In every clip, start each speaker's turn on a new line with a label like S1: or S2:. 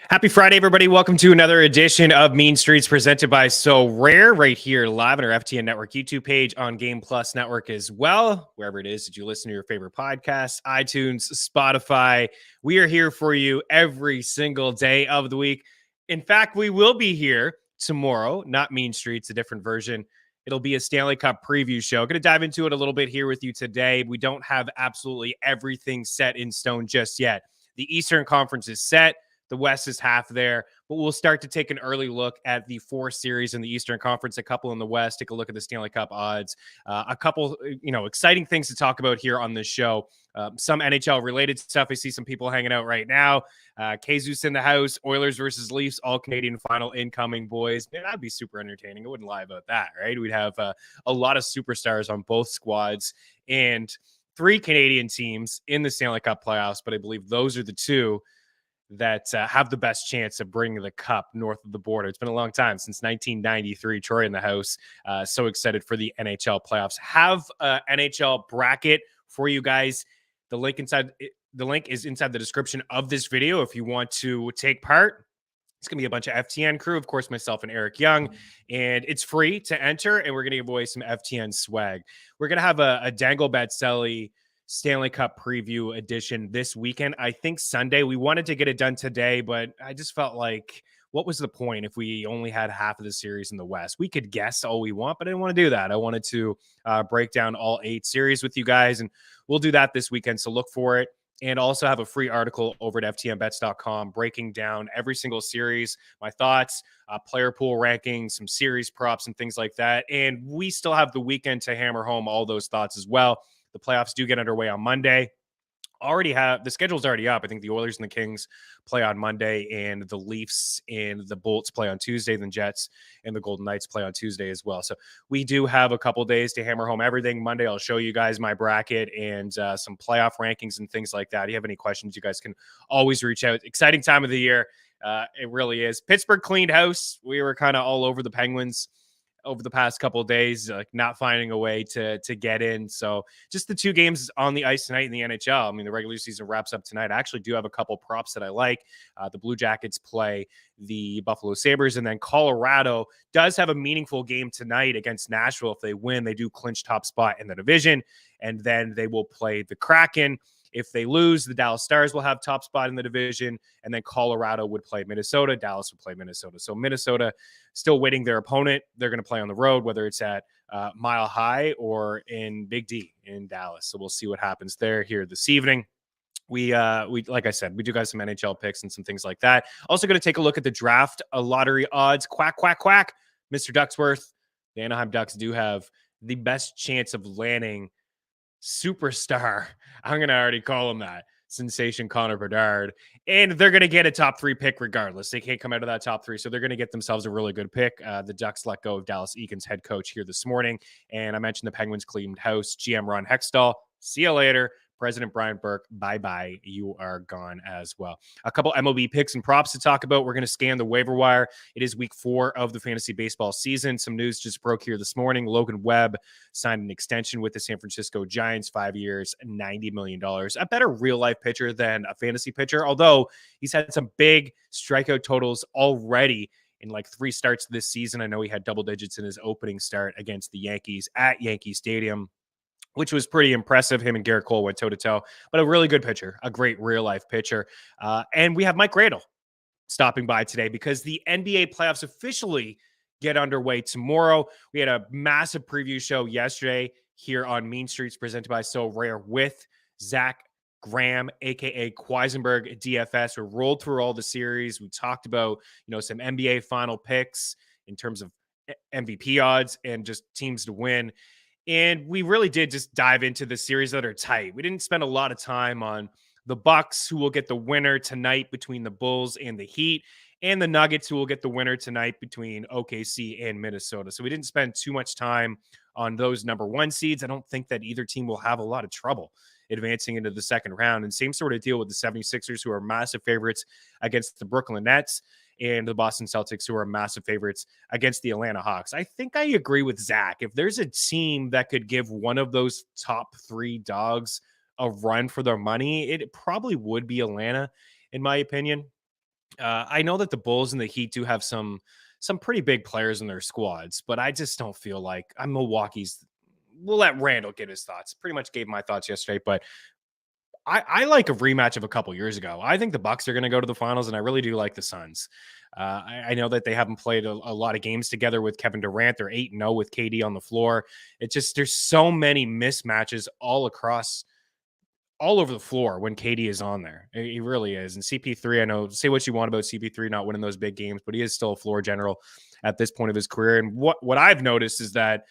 S1: Happy Friday, everybody. Welcome to another edition of Mean Streets presented by So Rare right here live on our FTN Network YouTube page on Game Plus Network as well. Wherever it is that you listen to your favorite podcasts, iTunes, Spotify. We are here for you every single day of the week. In fact, we will be here tomorrow, not Mean Streets, a different version. It'll be a Stanley Cup preview show. Going to dive into it a little bit here with you today. We don't have absolutely everything set in stone just yet. The Eastern Conference is set. The West is half there, but we'll start to take an early look at the four series in the Eastern Conference, a couple in the West, take a look at the Stanley Cup odds, a couple, exciting things to talk about here on this show. Some NHL related stuff. I see some people hanging out right now. Jesus in the house, Oilers versus Leafs, all Canadian final incoming, boys. Man, that'd be super entertaining. I wouldn't lie about that, right? We'd have a lot of superstars on both squads and three Canadian teams in the Stanley Cup playoffs, but I believe those are the two that have the best chance of bringing the cup north of the border. It's been a long time, since 1993. Troy in the house. So excited for the NHL playoffs. Have NHL bracket for you guys. The link is inside the description of this video if you want to take part. It's going to be a bunch of FTN crew, of course, myself and Eric Young, and it's free to enter, and we're going to give away some FTN swag. We're going to have a Dangle Batselli Stanley Cup preview edition this weekend. I think Sunday. We wanted to get it done today, but I just felt like, what was the point if we only had half of the series in the West? We could guess all we want, but I didn't want to do that. I wanted to break down all 8 series with you guys, and we'll do that this weekend, so look for it. And also have a free article over at ftnbets.com breaking down every single series, my thoughts, player pool rankings, some series props, and things like that. And we still have the weekend to hammer home all those thoughts as well. The playoffs do get underway on Monday. The schedule's already up. I think the Oilers and the Kings play on Monday, and the Leafs and the Bolts play on Tuesday. Then Jets and the Golden Knights play on Tuesday as well. So we do have a couple days to hammer home everything. Monday, I'll show you guys my bracket and some playoff rankings and things like that. If you have any questions, you guys can always reach out. Exciting time of the year. It really is. Pittsburgh cleaned house. We were kind of all over the Penguins over the past couple of days, like not finding a way to get in. So just the 2 games on the ice tonight in the NHL. I mean, the regular season wraps up tonight. I actually do have a couple props that I like. The Blue Jackets play the Buffalo Sabres, and then Colorado does have a meaningful game tonight against Nashville. If they win, they do clinch top spot in the division, and then they will play the Kraken. If they lose, the Dallas Stars will have top spot in the division, and then Colorado would play Minnesota. Dallas would play Minnesota. So Minnesota still waiting their opponent. They're going to play on the road, whether it's at Mile High or in Big D in Dallas. So we'll see what happens there here this evening. We like I said, we do got some NHL picks and some things like that. Also going to take a look at the draft lottery odds. Quack, quack, quack. Mr. Ducksworth, the Anaheim Ducks do have the best chance of landing superstar. I'm going to already call him that. Sensation Connor Bedard. And they're going to get a top 3 pick regardless. They can't come out of that top 3. So they're going to get themselves a really good pick. The Ducks let go of Dallas Eakins, head coach, here this morning. And I mentioned the Penguins cleaned house. GM Ron Hextall. See you later. President Brian Burke, bye-bye. You are gone as well. A couple MLB picks and props to talk about. We're going to scan the waiver wire. It is week 4 of the fantasy baseball season. Some news just broke here this morning. Logan Webb signed an extension with the San Francisco Giants, 5 years, $90 million. A better real-life pitcher than a fantasy pitcher, although he's had some big strikeout totals already in like 3 starts this season. I know he had double digits in his opening start against the Yankees at Yankee Stadium, which was pretty impressive. Him and Garrett Cole went toe-to-toe, but a really good pitcher, a great real-life pitcher. And we have Mike Radel stopping by today because the NBA playoffs officially get underway tomorrow. We had a massive preview show yesterday here on Mean Streets presented by So Rare with Zach Graham, a.k.a. Quisenberg DFS. We rolled through all the series. We talked about, some NBA final picks in terms of MVP odds and just teams to win. And we really did just dive into the series that are tight. We didn't spend a lot of time on the Bucks, who will get the winner tonight between the Bulls and the Heat, and the Nuggets, who will get the winner tonight between OKC and Minnesota. So we didn't spend too much time on those number 1 seeds. I don't think that either team will have a lot of trouble advancing into the second round. And same sort of deal with the 76ers, who are massive favorites against the Brooklyn Nets, and the Boston Celtics, who are massive favorites against the Atlanta Hawks. I think I agree with Zach. If there's a team that could give one of those top 3 dogs a run for their money, it probably would be Atlanta, in my opinion. I know that the Bulls and the Heat do have some pretty big players in their squads, but I just don't feel like Milwaukee's. We'll let Randall get his thoughts. Pretty much gave my thoughts yesterday, but I like a rematch of a couple years ago. I think the Bucks are going to go to the finals, and I really do like the Suns. I know that they haven't played a lot of games together with Kevin Durant. They're 8-0 with KD on the floor. It's just there's so many mismatches all over the floor when KD is on there. He really is. And CP3, I know, say what you want about CP3 not winning those big games, but he is still a floor general at this point of his career. And what I've noticed is that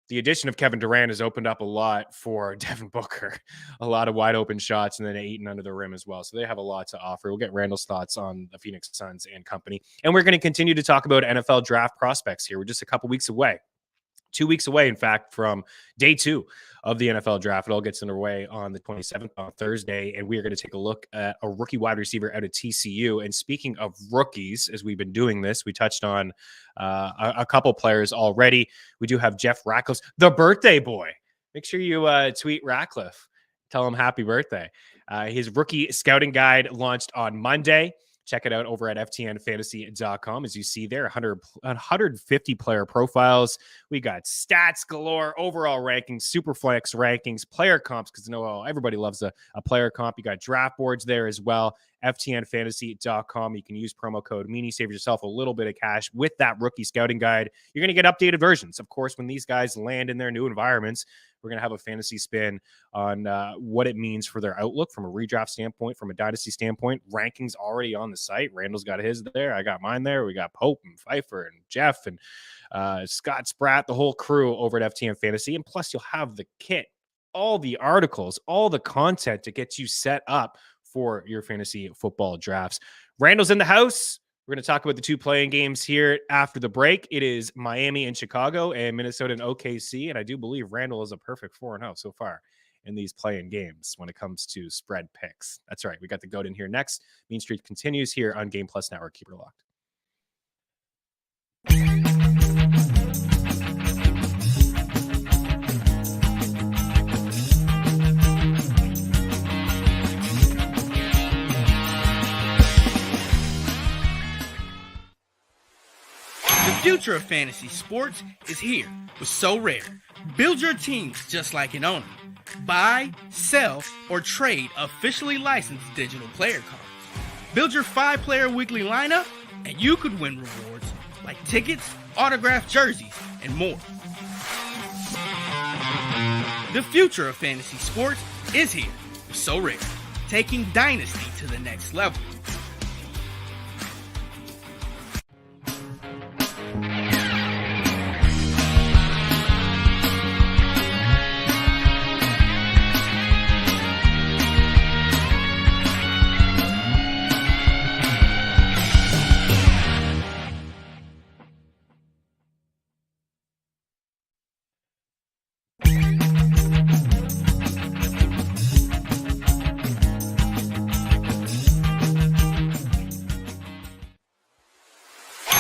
S1: the addition of Kevin Durant has opened up a lot for Devin Booker, a lot of wide open shots and then eating under the rim as well. So they have a lot to offer. We'll get Randall's thoughts on the Phoenix Suns and company. And we're going to continue to talk about NFL draft prospects here. We're just a couple weeks away. 2 weeks away, in fact, from day 2 of the NFL draft. It all gets underway on the 27th on Thursday, and we are going to take a look at a rookie wide receiver out of TCU. And speaking of rookies, as we've been doing this, we touched on a couple players already. We do have Jeff Ratcliffe, the birthday boy. Make sure you tweet Ratcliffe. Tell him happy birthday. His rookie scouting guide launched on Monday. Check it out over at ftnfantasy.com. As you see there, 150 player profiles. We got stats galore, overall rankings, super flex rankings, player comps, because everybody loves a player comp. You got draft boards there as well. ftnfantasy.com. You can use promo code Meaney, save yourself a little bit of cash with that rookie scouting guide. You're going to get updated versions. Of course, when these guys land in their new environments, we're going to have a fantasy spin on what it means for their outlook from a redraft standpoint, from a dynasty standpoint. Rankings already on the site. Randall's got his there. I got mine there. We got Pope and Pfeiffer and Jeff and Scott Spratt, the whole crew over at FTN Fantasy. And plus, you'll have the kit, all the articles, all the content to get you set up for your fantasy football drafts. Randall's in the house. We're going to talk about the 2 playing games here after the break. It is Miami and Chicago and Minnesota and OKC. And I do believe Randall is a perfect 4-0 so far in these playing games when it comes to spread picks. That's right. We got the GOAT in here next. Mean Street continues here on Game Plus Network. Keep it locked.
S2: The future of fantasy sports is here with So Rare. Build your teams just like an owner. Buy, sell, or trade officially licensed digital player cards. Build your 5-player weekly lineup, and you could win rewards like tickets, autographed jerseys, and more. The future of fantasy sports is here with So Rare, taking Dynasty to the next level.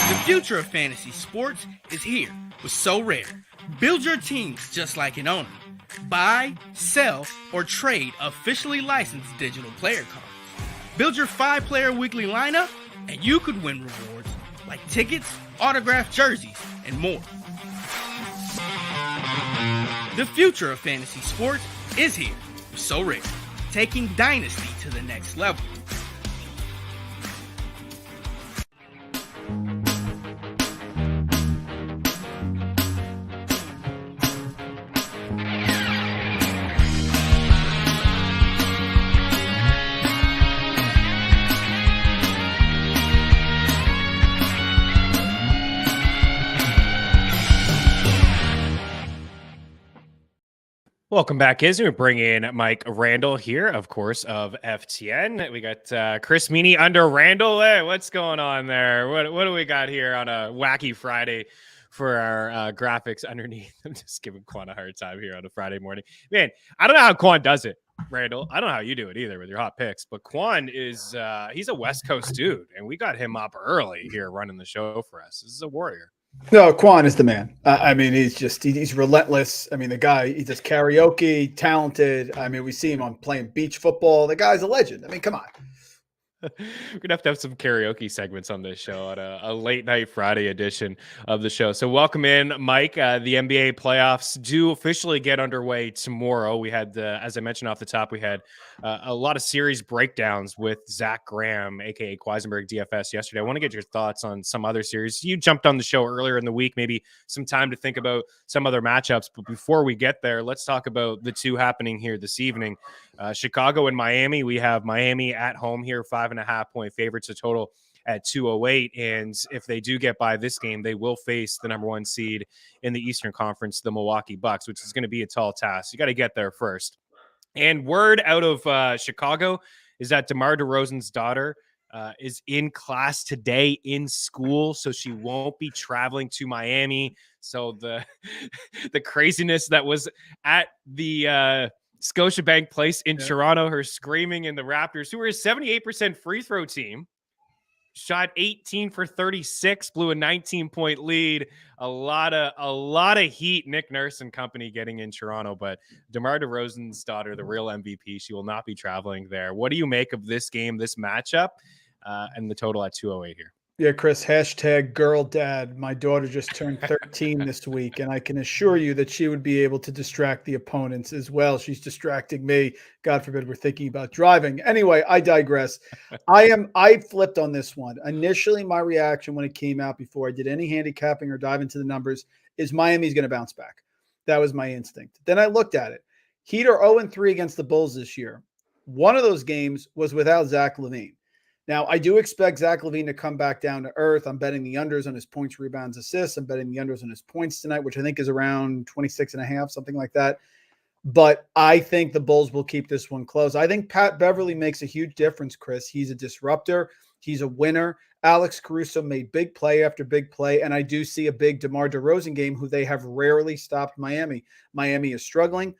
S2: The future of fantasy sports is here with So Rare. Build your teams just like an owner. Buy, sell, or trade officially licensed digital player cards. Build your 5-player weekly lineup, and you could win rewards like tickets, autographed jerseys, and more. The future of fantasy sports is here with So Rare, taking Dynasty to the next level.
S1: Welcome back, Izzy. We bring in Mike Randall here, of course, of FTN. We got Chris Meaney under Randall. Hey, what's going on there? What do we got here on a wacky Friday for our graphics underneath? I'm just giving Quan a hard time here on a Friday morning. Man, I don't know how Quan does it, Randall. I don't know how you do it either with your hot picks, but Quan is he's a West Coast dude, and we got him up early here running the show for us. This is a warrior.
S3: No, Quan is the man. I mean, he's relentless. I mean, the guy, he does karaoke, talented. I mean, we see him on playing beach football. The guy's a legend. I mean, come on.
S1: We're gonna have to have some karaoke segments on this show on a late night Friday edition of the show. So welcome in, Mike. The NBA playoffs do officially get underway tomorrow. We had, as I mentioned off the top, we had a lot of series breakdowns with Zach Graham, aka Queisenberg DFS, yesterday. I want to get your thoughts on some other series. You jumped on the show earlier in the week, maybe some time to think about some other matchups. But before we get there, let's talk about the two happening here this evening. Chicago and Miami. We have Miami at home here, 5.5 point favorites, a total at 208. And if they do get by this game, they will face the number one seed in the Eastern Conference, the Milwaukee Bucks, which is going to be a tall task. You got to get there first. And word out of Chicago is that DeMar DeRozan's daughter is in class today in school, so she won't be traveling to Miami. So the craziness that was at the Scotiabank Place in Toronto, her screaming in the Raptors, who were a 78% free throw team, shot 18 for 36, blew a 19-point lead. A lot of heat. Nick Nurse and company getting in Toronto, but DeMar DeRozan's daughter, the real MVP, she will not be traveling there. What do you make of this game, this matchup, and the total at 208 here?
S3: Yeah, Chris, hashtag girl dad. My daughter just turned 13 this week, and I can assure you that she would be able to distract the opponents as well. She's distracting me. God forbid we're thinking about driving. Anyway, I digress. I flipped on this one. Initially, my reaction when it came out before I did any handicapping or dive into the numbers is Miami's going to bounce back. That was my instinct. Then I looked at it. Heat are 0-3 against the Bulls this year. One of those games was without Zach LaVine. Now, I do expect Zach LaVine to come back down to earth. I'm betting the unders on his points, rebounds, assists. I'm betting the unders on his points tonight, which I think is around 26.5, something like that. But I think the Bulls will keep this one close. I think Pat Beverly makes a huge difference, Chris. He's a disruptor. He's a winner. Alex Caruso made big play after big play, and I do see a big DeMar DeRozan game, who they have rarely stopped Miami. Miami is struggling.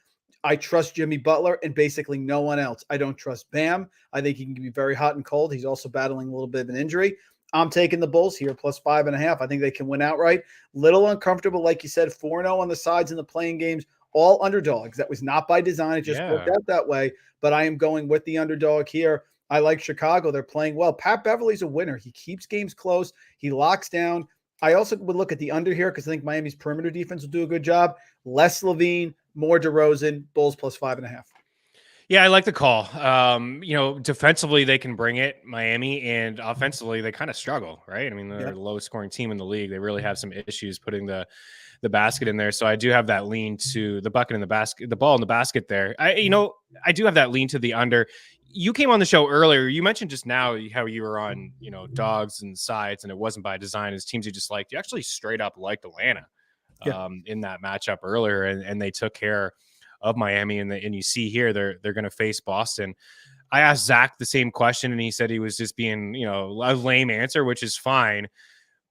S3: I trust Jimmy Butler and basically no one else. I don't trust Bam. I think he can be very hot and cold. He's also battling a little bit of an injury. I'm taking the Bulls here, plus 5.5. I think they can win outright. Little uncomfortable, like you said, 4-0 on the sides in the playing games, all underdogs. That was not by design. It just worked out that way. But I am going with the underdog here. I like Chicago. They're playing well. Pat Beverly's a winner. He keeps games close. He locks down. I also would look at the under here because I think Miami's perimeter defense will do a good job. Less LaVine, more DeRozan, Bulls plus 5.5.
S1: Yeah, I like the call. Defensively, they can bring it, Miami, and offensively, they kind of struggle, right? I mean, they're the lowest scoring team in the league. They really have some issues putting the basket in there. So I do have that lean to the bucket in the basket, the ball in the basket there. I do have that lean to the under. You came on the show earlier. You mentioned just now how you were on, dogs and sides, and it wasn't by design. As teams you just liked, you actually straight up liked Atlanta in that matchup earlier, and they took care of Miami. And you see here they're going to face Boston. I asked Zach the same question, and he said he was just being, a lame answer, which is fine.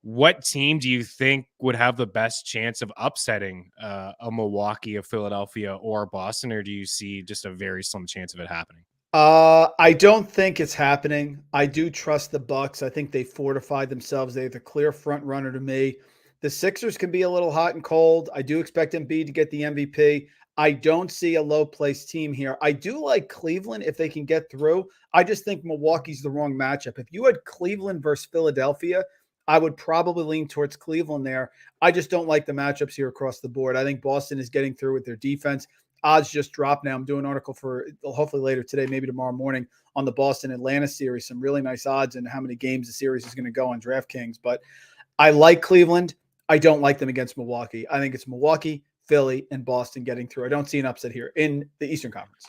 S1: What team do you think would have the best chance of upsetting a Milwaukee, a Philadelphia, or Boston, or do you see just a very slim chance of it happening?
S3: I don't think it's happening. I do trust the Bucks. I think they fortified themselves. They're the clear front runner to me. The Sixers can be a little hot and cold. I do expect Embiid to get the MVP. I don't see a low-placed team here. I do like Cleveland if they can get through. I just think Milwaukee's the wrong matchup. If you had Cleveland versus Philadelphia, I would probably lean towards Cleveland there. I just don't like the matchups here across the board. I think Boston is getting through with their defense. Odds just dropped now. I'm doing an article for hopefully later today, maybe tomorrow morning, on the Boston-Atlanta series. Some really nice odds and how many games the series is going to go on DraftKings. But I like Cleveland. I don't like them against Milwaukee. I think it's Milwaukee, Philly, and Boston getting through. I don't see an upset here in the Eastern Conference.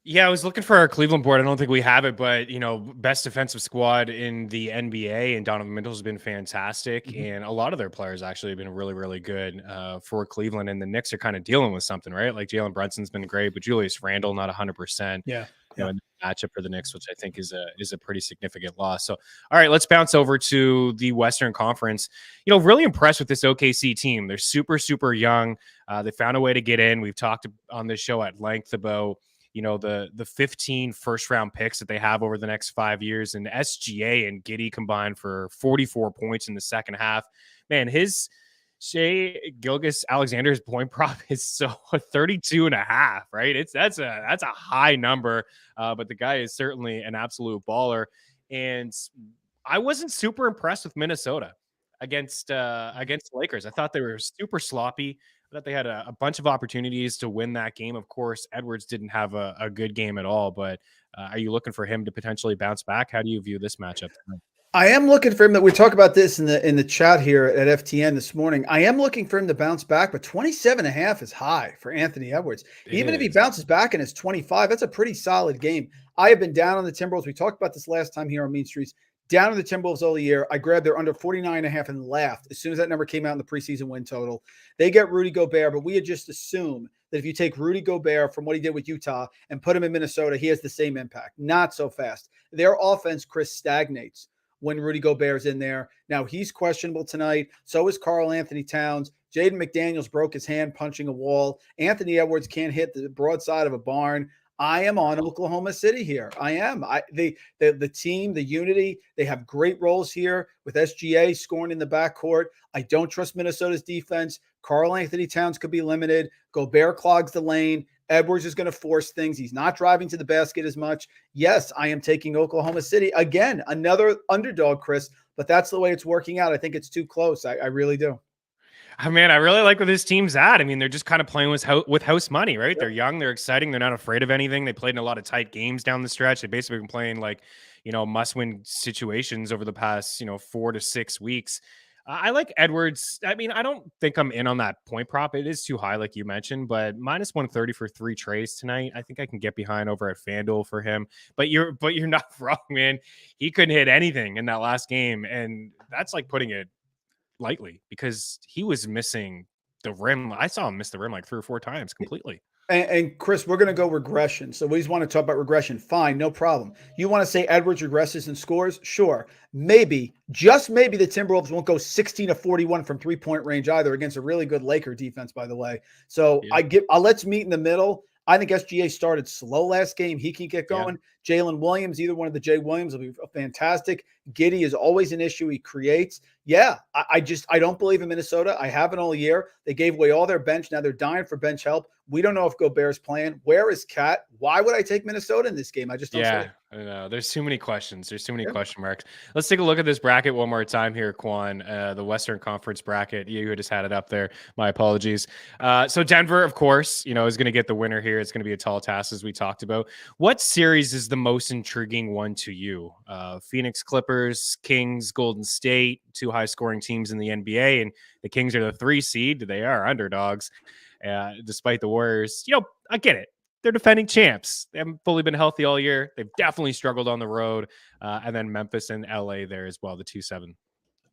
S1: Yeah, I was looking for our Cleveland board. I don't think we have it, but, best defensive squad in the NBA, and Donovan Mitchell has been fantastic. Mm-hmm. And a lot of their players actually have been really, really good for Cleveland. And the Knicks are kind of dealing with something, right? Like Jalen Brunson's been great, but Julius Randle, not 100%.
S3: Yeah.
S1: In the matchup for the Knicks, which I think is a pretty significant loss. So, all right, let's bounce over to the Western Conference. Really impressed with this OKC team. They're super, super young. They found a way to get in. We've talked on this show at length about the 15 first-round picks that they have over the next 5 years, and SGA and Giddey combined for 44 points in the second half. Man, his Shai Gilgeous-Alexander's point prop is 32.5, right? That's a high number, but the guy is certainly an absolute baller. And I wasn't super impressed with Minnesota against the Lakers. I thought they were super sloppy. I thought they had a bunch of opportunities to win that game. Of course, Edwards didn't have a good game at all, but are you looking for him to potentially bounce back? How do you view this matchup tonight?
S3: I am looking for him. That we talk about this in the chat here at FTN this morning. I am looking for him to bounce back, but 27.5 is high for Anthony Edwards. Even if he bounces back and it's 25, that's a pretty solid game. I have been down on the Timberwolves. We talked about this last time here on Mean Streets. Down on the Timberwolves all year. I grabbed their under 49.5 and laughed as soon as that number came out in the preseason win total. They get Rudy Gobert, but we had just assumed that if you take Rudy Gobert from what he did with Utah and put him in Minnesota, he has the same impact. Not so fast. Their offense, Chris, stagnates when Rudy Gobert's in there. Now, he's questionable tonight. So is Karl Anthony Towns. Jaden McDaniels broke his hand punching a wall. Anthony Edwards can't hit the broadside of a barn. I am on Oklahoma City here. I am. The team, the unity, they have great roles here with SGA scoring in the backcourt. I don't trust Minnesota's defense. Karl Anthony Towns could be limited. Gobert clogs the lane. Edwards is going to force things. He's not driving to the basket as much. Yes, I am taking Oklahoma City. Again, another underdog, Chris, but that's the way it's working out. I think it's too close. I really do.
S1: Oh, man, I really like where this team's at. I mean, they're just kind of playing with house money, right? Yep. They're young, they're exciting, they're not afraid of anything. They played in a lot of tight games down the stretch. They've basically been playing like, must-win situations over the past, 4 to 6 weeks. I like Edwards. I mean, I don't think I'm in on that point prop. It is too high, like you mentioned, but minus 130 for 3 trays tonight. I think I can get behind over at FanDuel for him. But you're not wrong, man. He couldn't hit anything in that last game, and that's like putting it lightly because he was missing the rim. I saw him miss the rim like 3 or 4 times completely.
S3: And Chris, we're going to go regression. So we just want to talk about regression. Fine, no problem. You want to say Edwards regresses and scores? Sure. Maybe, just maybe the Timberwolves won't go 16 of 41 from 3-point range either against a really good Laker defense, by the way. So yeah. Let's meet in the middle. I think SGA started slow last game. He can get going. Yeah. Jalen Williams, either one of the Jay Williams will be fantastic. Giddey is always an issue. He creates. Yeah, I don't believe in Minnesota. I haven't all year. They gave away all their bench. Now they're dying for bench help. We don't know if Gobert's playing. Where is Cat? Why would I take Minnesota in this game? I just don't see it.
S1: I know. There's too many questions. There's too many question marks. Let's take a look at this bracket one more time here, Quan. The Western Conference bracket. You just had it up there. My apologies. So Denver, of course, is going to get the winner here. It's going to be a tall task, as we talked about. What series is the most intriguing one to you? Phoenix Clippers, Kings, Golden State, 2 high-scoring teams in the NBA, and the Kings are the 3 seed. They are underdogs, despite the Warriors. I get it. They're defending champs. They haven't fully been healthy all year. They've definitely struggled on the road. And then Memphis and LA there as well, the 2-7.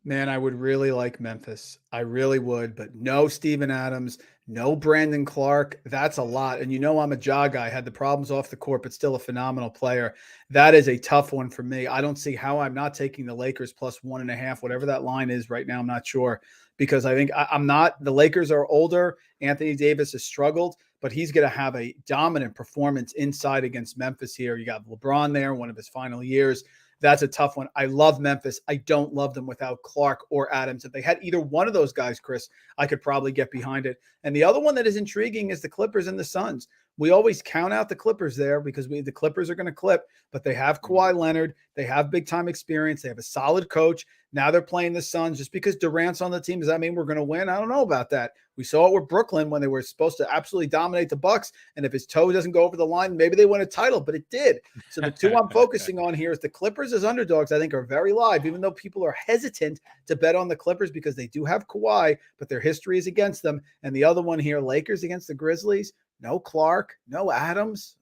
S3: Man, I would really like Memphis. I really would, but no Steven Adams, no Brandon Clark. That's a lot. And I'm a jaw guy, had the problems off the court, but still a phenomenal player. That is a tough one for me. I don't see how I'm not taking the Lakers plus 1.5, whatever that line is right now. I'm not sure because I think I'm not. The Lakers are older. Anthony Davis has struggled, but he's going to have a dominant performance inside against Memphis here. You got LeBron there, one of his final years. That's a tough one. I love Memphis. I don't love them without Clark or Adams. If they had either one of those guys, Chris, I could probably get behind it. And the other one that is intriguing is the Clippers and the Suns. We always count out the Clippers there because the Clippers are going to clip, but they have Kawhi Leonard. They have big-time experience. They have a solid coach. Now they're playing the Suns. Just because Durant's on the team, does that mean we're going to win? I don't know about that. We saw it with Brooklyn when they were supposed to absolutely dominate the Bucks, and if his toe doesn't go over the line, maybe they win a title, but it did. So the two I'm focusing on here is the Clippers as underdogs, I think, are very live, even though people are hesitant to bet on the Clippers because they do have Kawhi, but their history is against them. And the other one here, Lakers against the Grizzlies, no Clark, no Adams.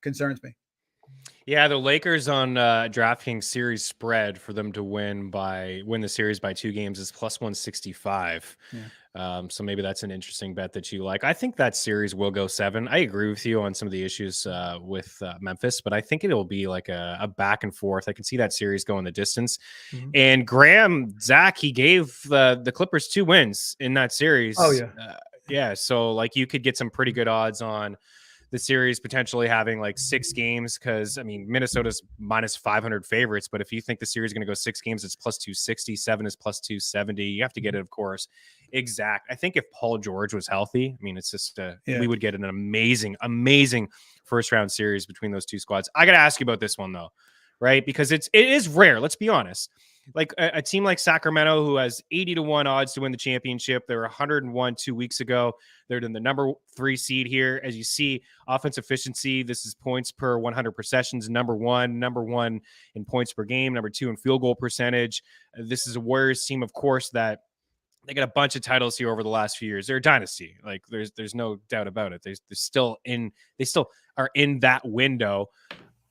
S3: Concerns me.
S1: Yeah, the Lakers on DraftKings series spread for them to win the series by 2 games is plus 165. Yeah. So maybe that's an interesting bet that you like. I think that series will go 7. I agree with you on some of the issues with Memphis, but I think it'll be like a back and forth. I can see that series going the distance. Mm-hmm. And Zach, he gave the Clippers 2 wins in that series.
S3: Oh, yeah.
S1: Yeah, so like you could get some pretty good odds on the series potentially having like 6 games because, I mean, Minnesota's minus 500 favorites, but if you think the series is going to go 6 games, it's plus 260, 7 is plus 270. You have to get it, of course, exact. I think if Paul George was healthy, I mean, it's just we would get an amazing first-round series between those 2 squads. I got to ask you about this one, though. right? Because it is rare. Let's be honest. Like a team like Sacramento, who has 80-1 odds to win the championship. They were 101 2 weeks ago. They're in the number 3 seed here. As you see, offense efficiency, this is points per 100 possessions, number one in points per game, number 2 in field goal percentage. This is a Warriors team, of course, that they got a bunch of titles here over the last few years. They're a dynasty. Like there's no doubt about it. They still are in that window.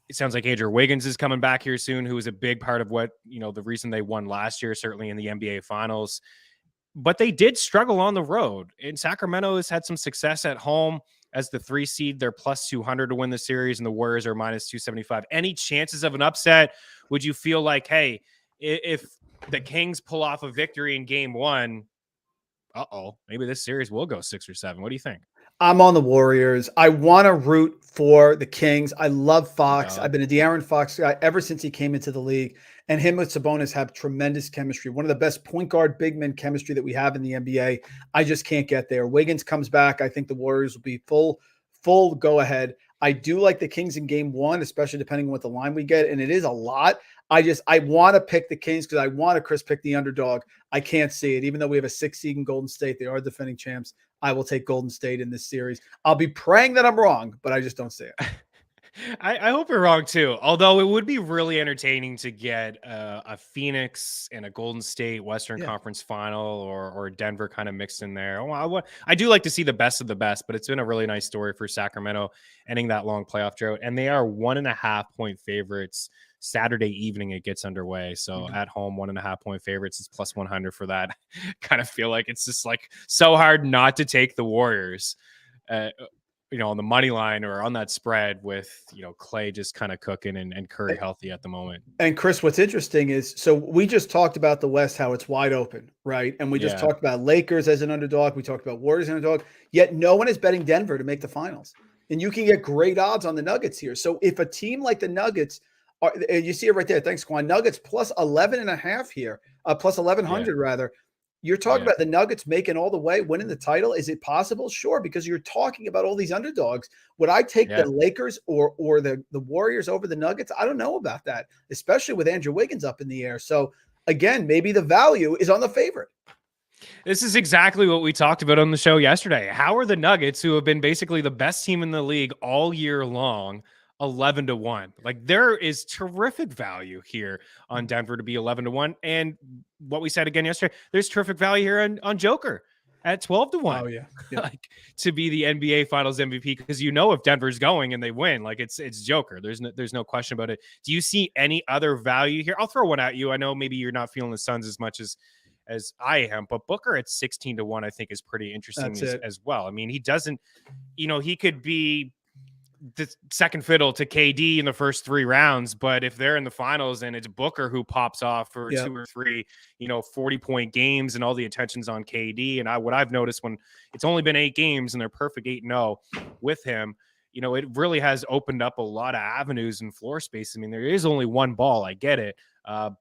S1: It sounds like Andrew Wiggins is coming back here soon, who was a big part of what, the reason they won last year, certainly in the NBA finals. But they did struggle on the road. And Sacramento has had some success at home as the 3 seed. They're plus 200 to win the series, and the Warriors are minus 275. Any chances of an upset? Would you feel like, hey, if the Kings pull off a victory in game 1, maybe this series will go 6 or 7? What do you think?
S3: I'm on the Warriors. I want to root for the Kings. I love Fox. I've been a De'Aaron Fox guy ever since he came into the league. And him with Sabonis have tremendous chemistry. One of the best point guard big men chemistry that we have in the NBA. I just can't get there. Wiggins comes back. I think the Warriors will be full go ahead. I do like the Kings in game 1, especially depending on what the line we get. And it is a lot. I want to pick the Kings because I want to Chris pick the underdog. I can't see it. Even though we have a 6 seed in Golden State, they are defending champs. I will take Golden State in this series. I'll be praying that I'm wrong, but I just don't see it.
S1: I hope you're wrong too. Although it would be really entertaining to get a Phoenix and a Golden State Western Conference final or Denver kind of mixed in there. I do like to see the best of the best, but it's been a really nice story for Sacramento ending that long playoff drought. And they are 1.5 point favorites. Saturday evening it gets underway. So at home, 1.5 point favorites is plus 100 for that. Kind of feel like it's just like so hard not to take the Warriors. On the money line or on that spread with, Clay just kind of cooking and Curry healthy at the moment.
S3: And Chris, what's interesting is, so we just talked about the West, how it's wide open, right? And we just talked about Lakers as an underdog. We talked about Warriors as an underdog, yet no one is betting Denver to make the finals. And you can get great odds on the Nuggets here. So if a team like the Nuggets you see it right there. Thanks, Quan. Nuggets plus 11.5 here, plus 1,100 rather. You're talking about the Nuggets making all the way, winning the title. Is it possible? Sure, because you're talking about all these underdogs. Would I take the Lakers or the Warriors over the Nuggets? I don't know about that, especially with Andrew Wiggins up in the air. So, again, maybe the value is on the favorite.
S1: This is exactly what we talked about on the show yesterday. How are the Nuggets, who have been basically the best team in the league all year long, 11-1? Like, there is terrific value here on Denver to be 11-1. And what we said again yesterday, there's terrific value here on Joker at 12-1.
S3: Oh yeah.
S1: Like, to be the NBA Finals MVP, because if Denver's going and they win, like it's Joker. There's no question about it. Do you see any other value here? I'll throw one at you. I know maybe you're not feeling the Suns as much as I am, but Booker at 16-1, I think, is pretty interesting as well. I mean, he doesn't, he could be the second fiddle to KD in the first 3 rounds, but if they're in the finals and it's Booker who pops off for 2 or 3, 40-point games and all the attention's on KD. And what I've noticed when it's only been 8 games and they're perfect 8-0 with him, it really has opened up a lot of avenues and floor space. I mean, there is only one ball. I get it.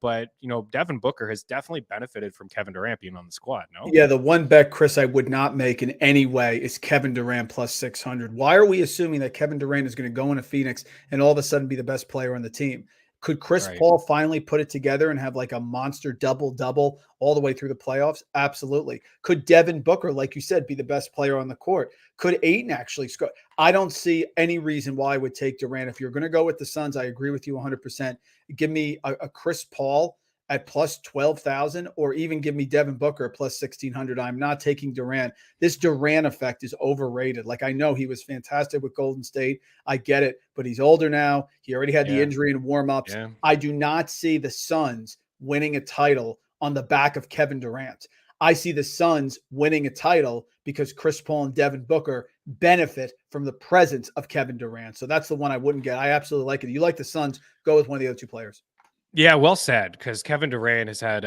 S1: But Devin Booker has definitely benefited from Kevin Durant being on the squad. No?
S3: Yeah, the one bet, Chris, I would not make in any way is Kevin Durant plus 600. Why are we assuming that Kevin Durant is going to go into Phoenix and all of a sudden be the best player on the team? Could Chris Paul finally put it together and have like a monster double-double all the way through the playoffs? Absolutely. Could Devin Booker, like you said, be the best player on the court? Could Ayton actually score? I don't see any reason why I would take Durant. If you're going to go with the Suns, I agree with you 100%. Give me a Chris Paul at plus 12,000, or even give me Devin Booker at plus 1,600. I'm not taking Durant. This Durant effect is overrated. Like, I know he was fantastic with Golden State. I get it, but he's older now. He already had the injury in warmups. Yeah. I do not see the Suns winning a title on the back of Kevin Durant. I see the Suns winning a title because Chris Paul and Devin Booker benefit from the presence of Kevin Durant. So that's the one I wouldn't get. I absolutely like it. You like the Suns, go with one of the other 2 players.
S1: Yeah, well said, because Kevin Durant has had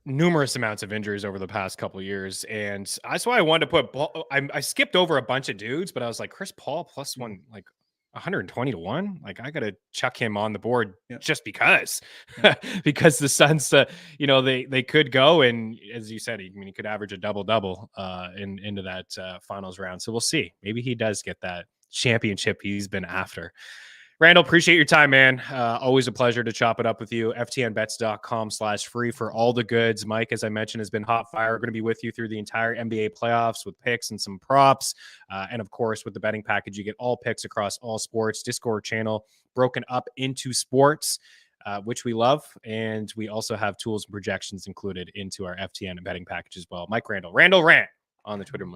S1: numerous amounts of injuries over the past couple of years, and that's why I wanted to put I skipped over a bunch of dudes, but I was like, Chris Paul plus 120-1. Like, I got to chuck him on the board just because the Suns, they could go, and as you said, he could average a double-double into that finals round. So we'll see. Maybe he does get that championship he's been after. Randall, appreciate your time, man. Always a pleasure to chop it up with you. ftnbets.com/free for all the goods. Mike, as I mentioned, has been hot fire. We're going to be with you through the entire NBA playoffs with picks and some props. And of course, with the betting package, you get all picks across all sports. Discord channel broken up into sports, which we love. And we also have tools and projections included into our FTN and betting package as well. Mike Randall Rant on the Twitter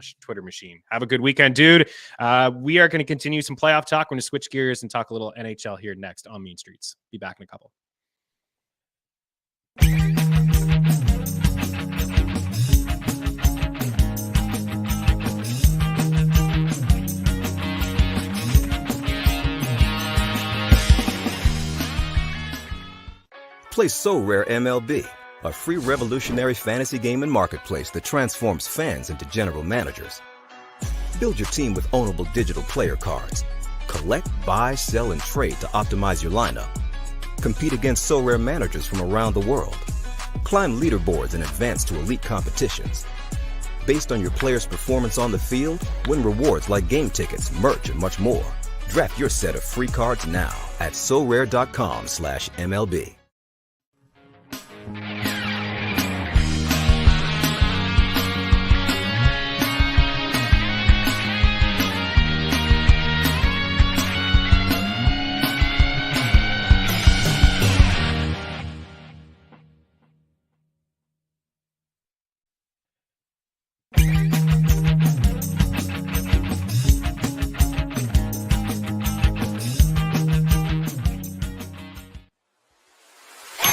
S1: machine. Have a good weekend, dude. We are going to continue some playoff talk. We're going to switch gears and talk a little NHL here next on Mean Streets. Be back in a couple.
S4: Play So Rare MLB, a free revolutionary fantasy game and marketplace that transforms fans into general managers. Build your team with ownable digital player cards. Collect, buy, sell, and trade to optimize your lineup. Compete against So Rare managers from around the world. Climb leaderboards and advance to elite competitions. Based on your player's performance on the field, win rewards like game tickets, merch, and much more. Draft your set of free cards now at sorare.com/MLB.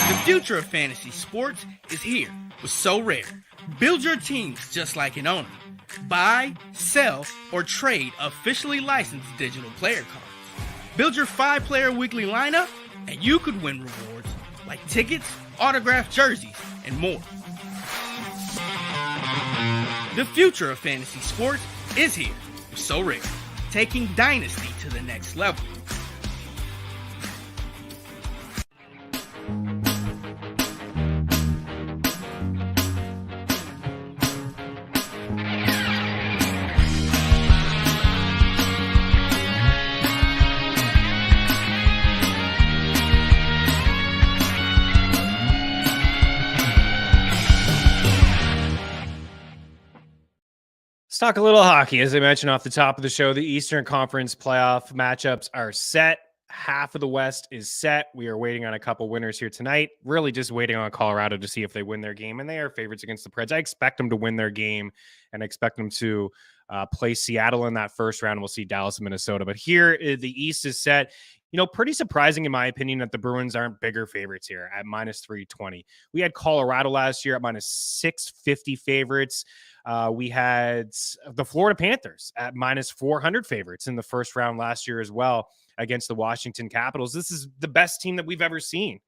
S2: The future of fantasy sports is here with So Rare. Build your teams just like an owner. Buy, sell, or trade officially licensed digital player cards. Build your 5-player weekly lineup, and you could win rewards like tickets, autographed jerseys, and more. The future of fantasy sports is here with So Rare, taking Dynasty to the next level.
S1: Let's talk a little hockey. As I mentioned off the top of the show, the Eastern Conference playoff matchups are set. Half of the West is set. We are waiting on a couple winners here tonight. Really just waiting on Colorado to see if they win their game, and they are favorites against the Preds. I expect them to win their game, and I expect them to play Seattle in that first round. We'll see Dallas and Minnesota. But here, the East is set. You know, pretty surprising in my opinion that the Bruins aren't bigger favorites here at -320. We had Colorado last year at -650 favorites. We had the Florida Panthers at -400 favorites in the first round last year as well against the Washington Capitals. This is the best team that we've ever seen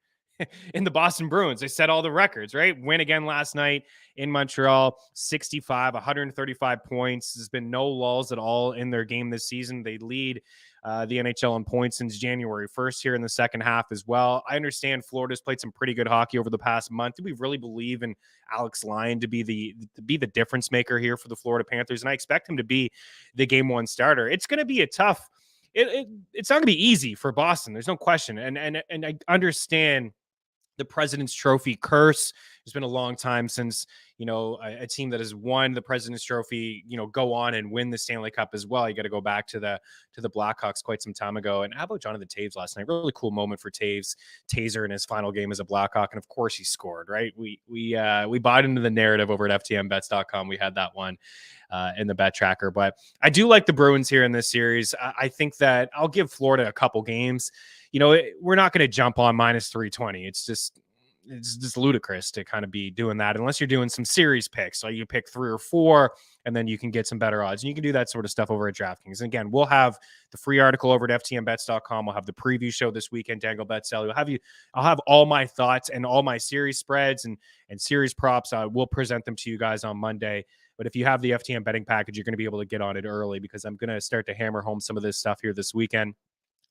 S1: in the Boston Bruins. They set all the records, right? Win again last night in Montreal, 65, 135 points. There's been no lulls at all in their game this season. They lead the NHL in points since January 1st here in the second half as well. I understand Florida's played some pretty good hockey over the past month. Do we really believe in Alex Lyon to be the difference maker here for the Florida Panthers? And I expect him to be the game one starter. It's going to be a tough. It's not going to be easy for Boston. There's no question. And I understand the President's Trophy curse. It's been a long time since, you know, a team that has won the President's Trophy, you know, go on and win the Stanley Cup as well. You got to go back to the Blackhawks quite some time ago. And how about Jonathan Toews last night? Really cool moment for Toews. Taser in his final game as a Blackhawk, and of course he scored. Right? We bought into the narrative over at ftnbets.com. We had that one in the bet tracker, but I do like the Bruins here in this series. I think that I'll give Florida a couple games. You know, we're not going to jump on -320. It's just ludicrous to kind of be doing that unless you're doing some series picks. So you pick 3 or 4, and then you can get some better odds. And you can do that sort of stuff over at DraftKings. And again, we'll have the free article over at ftnbets.com. We'll have the preview show this weekend, Dangle Bet Sell. I'll have all my thoughts and all my series spreads and series props. We'll present them to you guys on Monday. But if you have the FTN betting package, you're going to be able to get on it early because I'm going to start to hammer home some of this stuff here this weekend.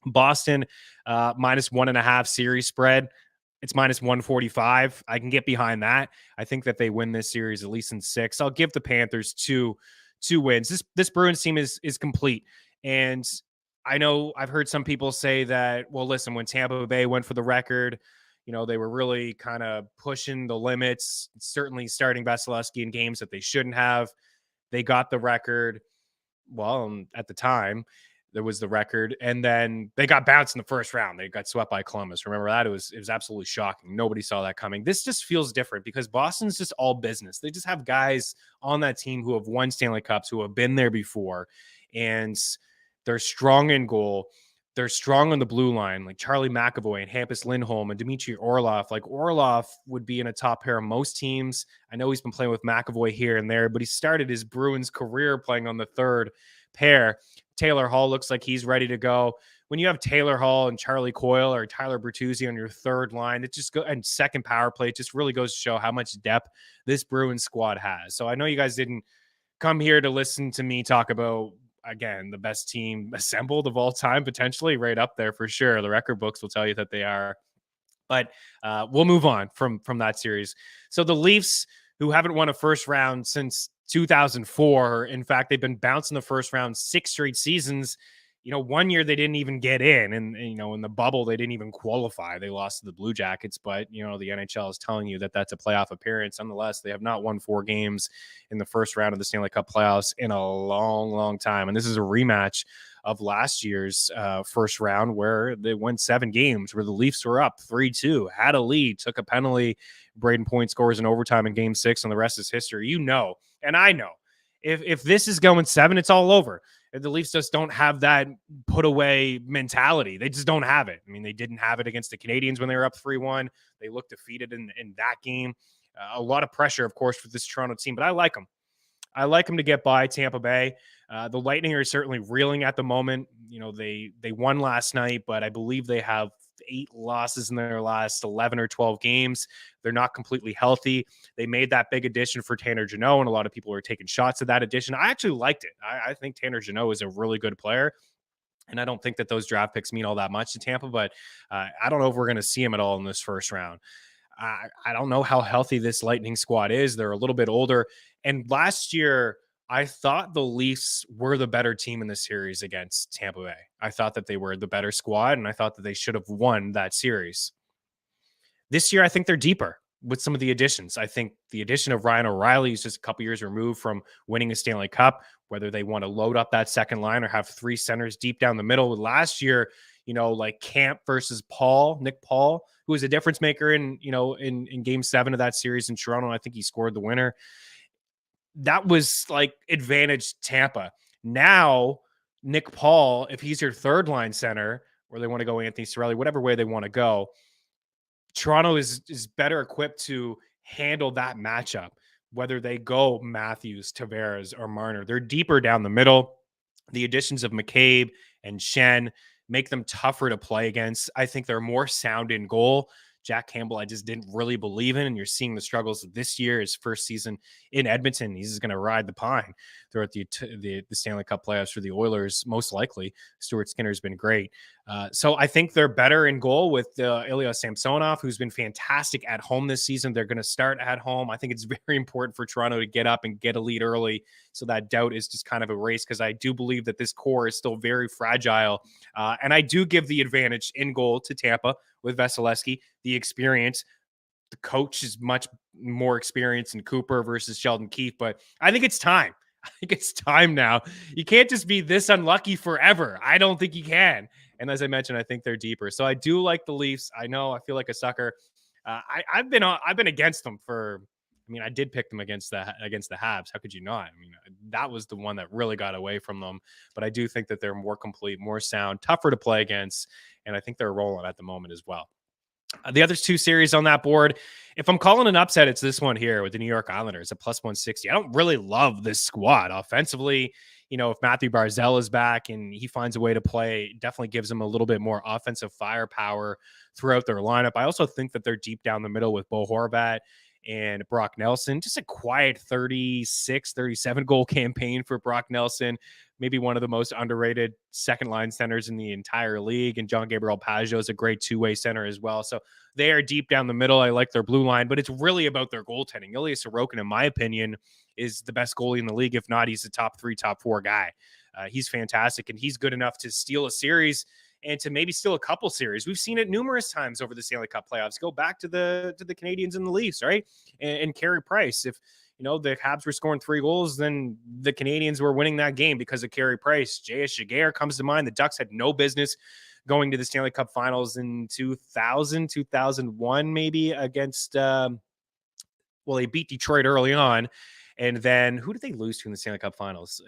S1: Boston, -1.5 series spread. It's -145. I can get behind that. I think that they win this series at least in 6. I'll give the Panthers two wins. This Bruins team is complete. And I know I've heard some people say that, well, listen, when Tampa Bay went for the record, they were really kind of pushing the limits, certainly starting Vasilevsky in games that they shouldn't have. They got the record. Well, at the time, there was the record, and then they got bounced in the first round. They got swept by Columbus. Remember that? It was absolutely shocking. Nobody saw that coming. This just feels different because Boston's just all business. They just have guys on that team who have won Stanley Cups, who have been there before, and they're strong in goal. They're strong on the blue line, like Charlie McAvoy and Hampus Lindholm and Dmitry Orlov. Like Orlov would be in a top pair of most teams. I know he's been playing with McAvoy here and there, but he started his Bruins career playing on the third pair. Taylor Hall looks like he's ready to go. When you have Taylor Hall and Charlie Coyle or Tyler Bertuzzi on your third line, it just and second power play, it just really goes to show how much depth this Bruins squad has. So I know you guys didn't come here to listen to me talk about, again, the best team assembled of all time, potentially right up there for sure. The record books will tell you that they are. But we'll move on from that series. So the Leafs, who haven't won a first round since 2004, in fact, they've been bouncing the first round 6 straight seasons. 1 year they didn't even get in, and in the bubble they didn't even qualify. They lost to the Blue Jackets, but the NHL is telling you that that's a playoff appearance. Nonetheless, they have not won 4 games in the first round of the Stanley Cup playoffs in a long, long time, and this is a rematch of last year's first round where they won 7 games, where the Leafs were up 3-2, had a lead, took a penalty. Braden Point scores in overtime in Game 6, and the rest is history. And I know, if this is going 7, it's all over. The Leafs just don't have that put away mentality. They just don't have it. I mean, they didn't have it against the Canadiens when they were up 3-1. They looked defeated in that game. A lot of pressure, of course, for this Toronto team, but I like them. I like them to get by Tampa Bay. The Lightning are certainly reeling at the moment. They won last night, but I believe they have 8 losses in their last 11 or 12 games. They're not completely healthy. They made that big addition for Tanner Jeannot, and a lot of people are taking shots at that addition. I actually liked it. I think Tanner Jeannot is a really good player, and I don't think that those draft picks mean all that much to Tampa, but I don't know if we're going to see him at all in this first round. I don't know how healthy this Lightning squad is. They're a little bit older, and last year I thought the Leafs were the better team in the series against Tampa Bay. I thought that they were the better squad, and I thought that they should have won that series. This year, I think they're deeper with some of the additions. I think the addition of Ryan O'Reilly is just a couple years removed from winning a Stanley Cup, whether they want to load up that second line or have 3 centers deep down the middle. Last year, like Camp versus Nick Paul, who was a difference maker in Game 7 of that series in Toronto. I think he scored the winner. That was like advantage Tampa. Now, Nick Paul, if he's your third line center, or they want to go Anthony Cirelli, whatever way they want to go, Toronto is better equipped to handle that matchup, whether they go Matthews, Tavares, or Marner. They're deeper down the middle. The additions of McCabe and Shen make them tougher to play against. I think they're more sound in goal. Jack Campbell, I just didn't really believe in, and you're seeing the struggles this year, his first season in Edmonton. He's going to ride the pine throughout the Stanley Cup playoffs for the Oilers, most likely. Stuart Skinner's been great. So I think they're better in goal with Ilya Samsonov, who's been fantastic at home this season. They're going to start at home. I think it's very important for Toronto to get up and get a lead early, so that doubt is just kind of erased, because I do believe that this core is still very fragile. And I do give the advantage in goal to Tampa with Vasilevsky, the experience. The coach is much more experienced in Cooper versus Sheldon Keefe, but I think it's time. I think it's time now. You can't just be this unlucky forever. I don't think you can. And as I mentioned, I think they're deeper. So I do like the Leafs. I know I feel like a sucker. I've been against them I did pick them against the Habs. How could you not? That was the one that really got away from them. But I do think that they're more complete, more sound, tougher to play against. And I think they're rolling at the moment as well. The other 2 series on that board, if I'm calling an upset, it's this one here with the New York Islanders at plus 160. I don't really love this squad offensively. If Matthew Barzal is back and he finds a way to play, it definitely gives them a little bit more offensive firepower throughout their lineup. I also think that they're deep down the middle with Bo Horvat and Brock Nelson. Just a quiet 36, 37 goal campaign for Brock Nelson. Maybe one of the most underrated second line centers in the entire league. And John Gabriel Pajot is a great 2-way center as well. So they are deep down the middle. I like their blue line, but it's really about their goaltending. Ilya Sorokin, in my opinion, is the best goalie in the league. If not, he's a top 3, top 4 guy. He's fantastic, and he's good enough to steal a series and to maybe steal a couple series. We've seen it numerous times over the Stanley Cup playoffs. Go back to the Canadiens and the Leafs, right? And Carey Price. If the Habs were scoring 3 goals, then the Canadiens were winning that game because of Carey Price. J.S. Jaguar comes to mind. The Ducks had no business going to the Stanley Cup Finals in 2000, 2001, maybe against, they beat Detroit early on. And then who did they lose to in the Stanley Cup Finals?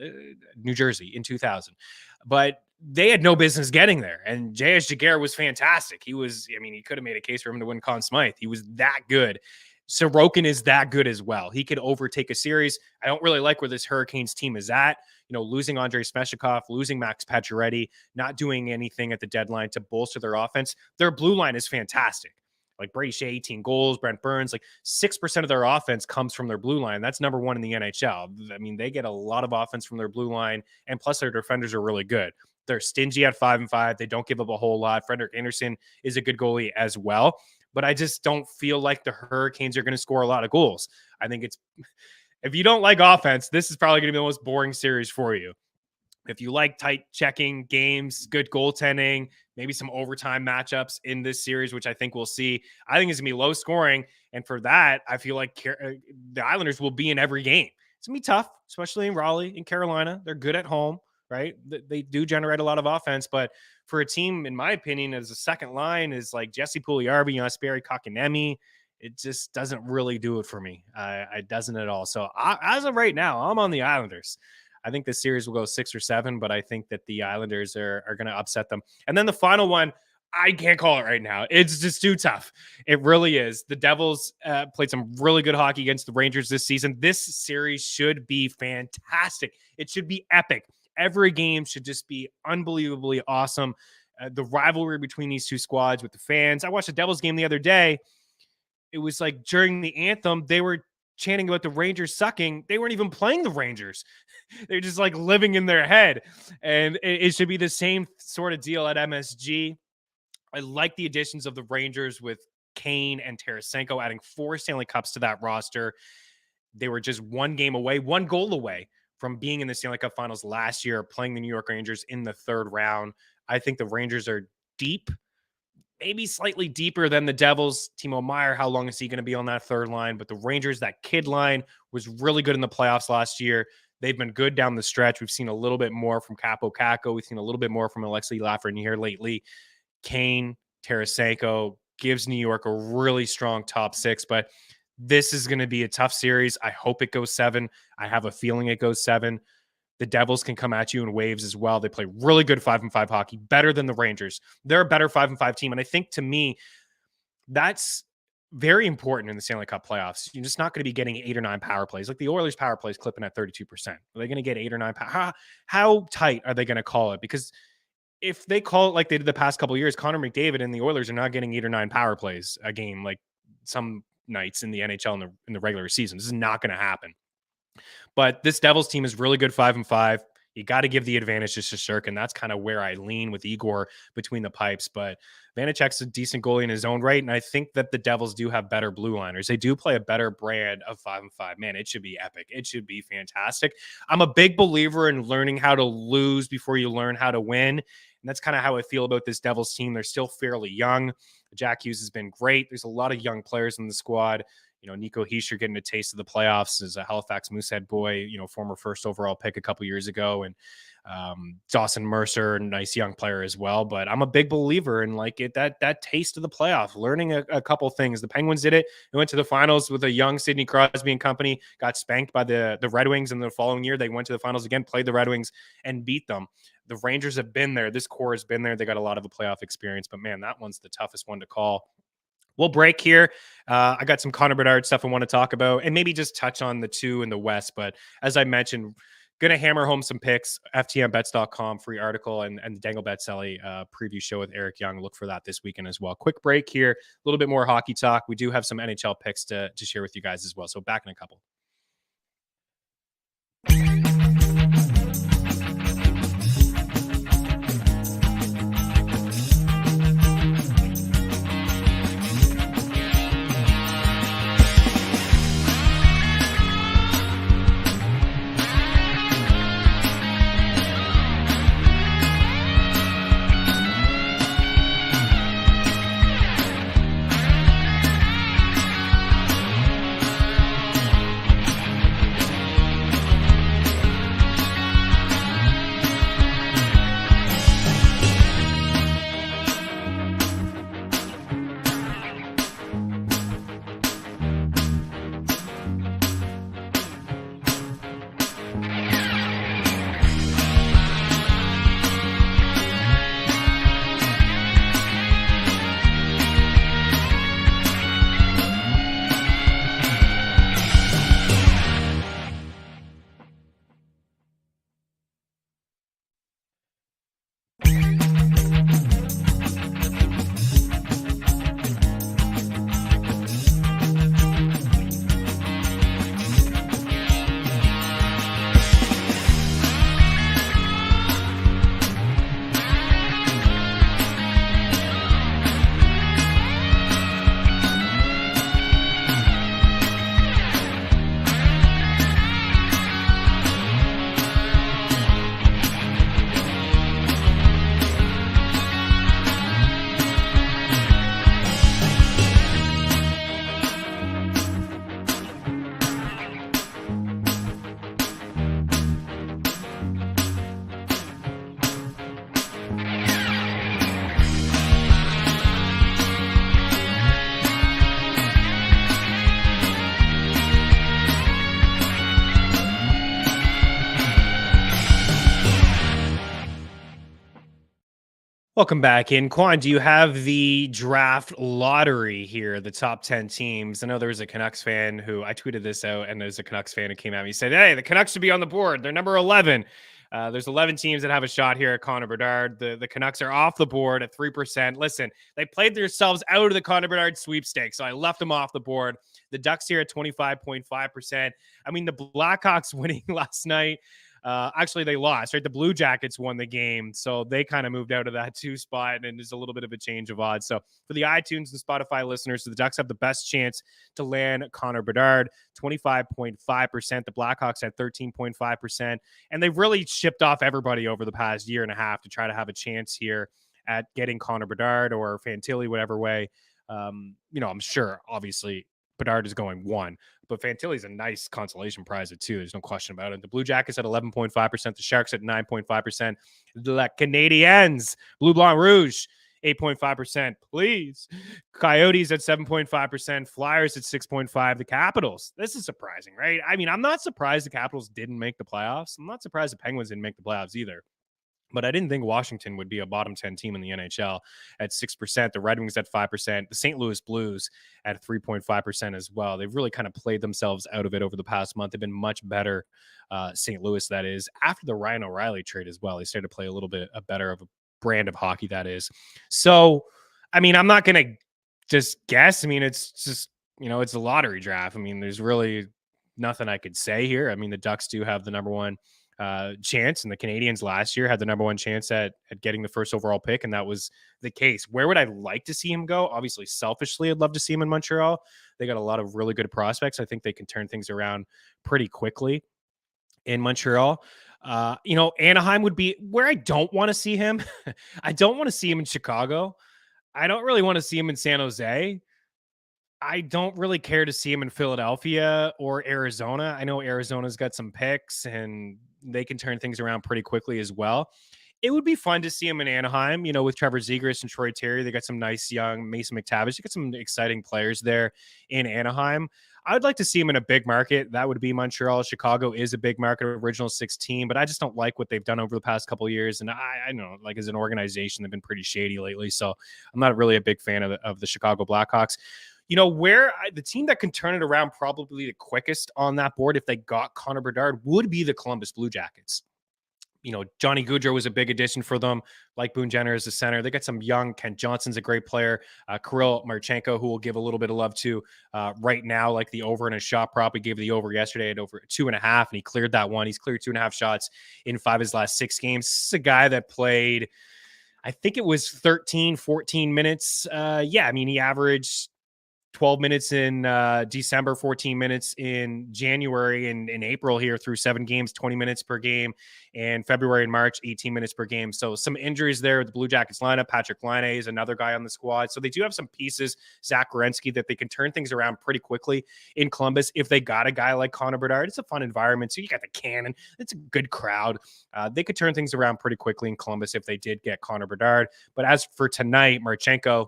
S1: New Jersey in 2000. But they had no business getting there. And J.S. Jaguar was fantastic. He could have made a case for him to win Conn Smythe. He was that good. Sorokin is that good as well. He could overtake a series. I don't really like where this Hurricanes team is at. Losing Andrei Svechnikov, losing Max Pacioretty, not doing anything at the deadline to bolster their offense. Their blue line is fantastic. Like Brady Shea, 18 goals, Brent Burns, like 6% of their offense comes from their blue line. That's number 1 in the NHL. I mean, they get a lot of offense from their blue line, and plus their defenders are really good. They're stingy at 5-5. They don't give up a whole lot. Frederik Andersen is a good goalie as well, but I just don't feel like the Hurricanes are going to score a lot of goals. I think if you don't like offense, this is probably going to be the most boring series for you. If you like tight checking games, good goaltending, maybe some overtime matchups in this series, which I think we'll see, I think it's going to be low scoring. And for that, I feel like the Islanders will be in every game. It's going to be tough, especially in Raleigh and Carolina. They're good at home, right? They do generate a lot of offense. But for a team, in my opinion, as a second line is like Jesse Puljujarvi, Jesperi Kotkaniemi, it just doesn't really do it for me. It doesn't at all. So as of right now, I'm on the Islanders. I think this series will go 6 or 7, but I think that the Islanders are going to upset them. And then the final one, I can't call it right now. It's just too tough. It really is. The Devils played some really good hockey against the Rangers this season. This series should be fantastic. It should be epic. Every game should just be unbelievably awesome. The rivalry between these two squads with the fans. I watched the Devils game the other day. It was like during the anthem, they were chanting about the Rangers sucking. They weren't even playing the Rangers. They're just like living in their head. And it should be the same sort of deal at MSG. I like the additions of the Rangers with Kane and Tarasenko, adding 4 Stanley Cups to that roster. They were just 1 game away, 1 goal away from being in the Stanley Cup Finals last year, playing the New York Rangers in the 3rd round. I think the Rangers are deep, maybe slightly deeper than the Devils. Timo Meier, how long is he going to be on that 3rd line? But the Rangers, that kid line, was really good in the playoffs last year. They've been good down the stretch. We've seen a little bit more from Capo Caco. We've seen a little bit more from Alexei Lafreniere lately. Kane, Tarasenko gives New York a really strong top 6, but this is going to be a tough series. I hope it goes 7. I have a feeling it goes 7. The Devils can come at you in waves as well. They play really good 5-5 hockey, better than the Rangers. They're a better 5-5 team. And I think, to me, that's very important in the Stanley Cup playoffs. You're just not going to be getting 8 or 9 power plays. Like the Oilers power plays clipping at 32%. Are they going to get 8 or 9? How tight are they going to call it? Because if they call it like they did the past couple of years, Connor McDavid and the Oilers are not getting 8 or 9 power plays a game like some nights in the NHL in the regular season. This is not going to happen. But this Devils team is really good 5-5. You got to give the advantage to Shesterkin. That's kind of where I lean with Igor between the pipes. But Vanecek's a decent goalie in his own right, and I think that the Devils do have better blue liners. They do play a better brand of 5-5. Man, it should be epic. It should be fantastic. I'm a big believer in learning how to lose before you learn how to win, and that's kind of how I feel about this Devils team. They're still fairly young. Jack Hughes has been great. There's a lot of young players in the squad. Nico Hischier getting a taste of the playoffs as a Halifax Moosehead boy, former 1st overall pick a couple years ago. And Dawson Mercer, nice young player as well. But I'm a big believer in that taste of the playoff, learning a couple things. The Penguins did it. They went to the finals with a young Sidney Crosby and company, got spanked by the Red Wings. And the following year, they went to the finals again, played the Red Wings and beat them. The Rangers have been there. This core has been there. They got a lot of the playoff experience. But, man, that one's the toughest one to call. We'll break here. I got some Connor Bedard stuff I want to talk about and maybe just touch on the 2 in the West. But as I mentioned, going to hammer home some picks, ftmbets.com, free article, and the Dangle Betselli preview show with Eric Young. Look for that this weekend as well. Quick break here. A little bit more hockey talk. We do have some NHL picks to share with you guys as well. So back in a couple. Welcome back in. Quan, do you have the draft lottery here, the top 10 teams? I know there was a Canucks fan who I tweeted this out, and there's a Canucks fan who came at me and said, hey, the Canucks should be on the board. They're number 11. There's 11 teams that have a shot here at Connor Bedard. The Canucks are off the board at 3%. Listen, they played themselves out of the Connor Bedard sweepstakes, so I left them off the board. The Ducks here at 25.5%. I mean, the Blackhawks winning last night. Actually, they lost, right? The Blue Jackets won the game, so they kind of moved out of that 2 spot, and there's a little bit of a change of odds. So for the iTunes and Spotify listeners, the Ducks have the best chance to land Connor Bedard, 25.5%. The Blackhawks at 13.5%, and they've really shipped off everybody over the past year and a half to try to have a chance here at getting Connor Bedard or Fantilli, whatever way. I'm sure, obviously, Bedard is going 1, but Fantilli's a nice consolation prize at 2. There's no question about it. The Blue Jackets at 11.5%, the Sharks at 9.5%, the Canadiens, Blue Blanc Rouge, 8.5%, please. Coyotes at 7.5%, Flyers at 6.5%, the Capitals. This is surprising, right? I mean, I'm not surprised the Capitals didn't make the playoffs. I'm not surprised the Penguins didn't make the playoffs either. But I didn't think Washington would be a bottom 10 team in the NHL at 6%. The Red Wings at 5%. The St. Louis Blues at 3.5% as well. They've really kind of played themselves out of it over the past month. They've been much better, St. Louis, that is. After the Ryan O'Reilly trade as well, they started to play a little bit better of a brand of hockey, that is. So, I mean, I'm not going to just guess. I mean, it's just, it's a lottery draft. I mean, there's really nothing I could say here. I mean, the Ducks do have the number one chance, and the Canadiens last year had the number one chance at getting the first overall pick, and that was the case. Where would I like to see him go? Obviously, selfishly, I'd love to see him in Montreal. They got a lot of really good prospects. I think they can turn things around pretty quickly in Montreal. Anaheim would be where I don't want to see him. I don't want to see him in Chicago. I don't really want to see him in San Jose. I don't really care to see him in Philadelphia or Arizona. I know Arizona's got some picks and they can turn things around pretty quickly as well. It would be fun to see him in Anaheim, with Trevor Zegras and Troy Terry. They got some nice young Mason McTavish. They got some exciting players there in Anaheim. I'd like to see him in a big market. That would be Montreal. Chicago is a big market, original 16, but I just don't like what they've done over the past couple of years. And I know, like, as an organization, they've been pretty shady lately. So I'm not really a big fan of the Chicago Blackhawks. Where the team that can turn it around probably the quickest on that board if they got Connor Bedard would be the Columbus Blue Jackets. Johnny Gaudreau was a big addition for them, like Boone Jenner as the center. They got some young. Quentin Johnston's a great player. Kirill Marchenko, who will give a little bit of love to right now, like the over in his shot prop. He gave the over yesterday at over 2.5, and he cleared that one. He's cleared 2.5 shots in 5 of his last 6 games. This is a guy that played, I think it was 13, 14 minutes. He averaged 12 minutes in December, 14 minutes in January and in April here through 7 games, 20 minutes per game, and February and March, 18 minutes per game. So some injuries there with the Blue Jackets lineup. Patrick Laine is another guy on the squad. So they do have some pieces, Zach Werenski, that they can turn things around pretty quickly in Columbus if they got a guy like Connor Bedard. It's a fun environment. So you got the Cannon. It's a good crowd. They could turn things around pretty quickly in Columbus if they did get Connor Bedard. But as for tonight, Marchenko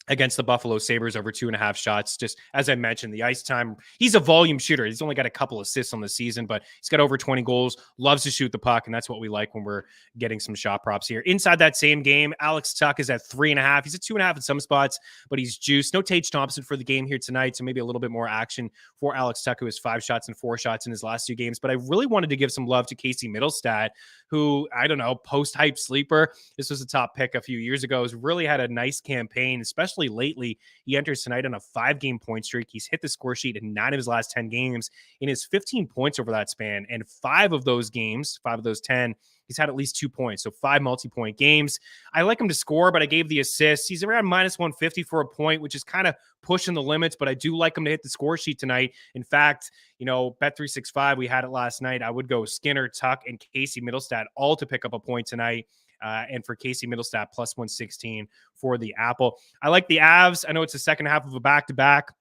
S1: against the Buffalo Sabres over 2.5 shots. Just as I mentioned, the ice time, he's a volume shooter. He's only got a couple assists on the season, but he's got over 20 goals, loves to shoot the puck, and that's what we like when we're getting some shot props here. Inside that same game, Alex Tuch is at 3.5. He's at 2.5 in some spots, but he's juiced. No Tage Thompson for the game here tonight, so maybe a little bit more action for Alex Tuch, who has 5 shots and 4 shots in his last 2 games. But I really wanted to give some love to Casey Middlestat, who, I don't know, post-hype sleeper. This was a top pick a few years ago. Has really had a nice campaign, especially lately. He enters tonight on a 5-game point streak. He's hit the score sheet in 9 of his last 10 games. In his 15 points over that span, and 5 of those games, 5 of those 10, he's had at least 2 points. So 5 multi-point games. I like him to score, but I gave the assists. He's around minus 150 for a point, which is kind of pushing the limits, but I do like him to hit the score sheet tonight. In fact, Bet365, we had it last night. I would go Skinner, Tuch, and Casey Middlestat all to pick up a point tonight. And for Casey Middlestat, plus 116 for the Apple. I like the Avs. I know it's the second half of a back-to-back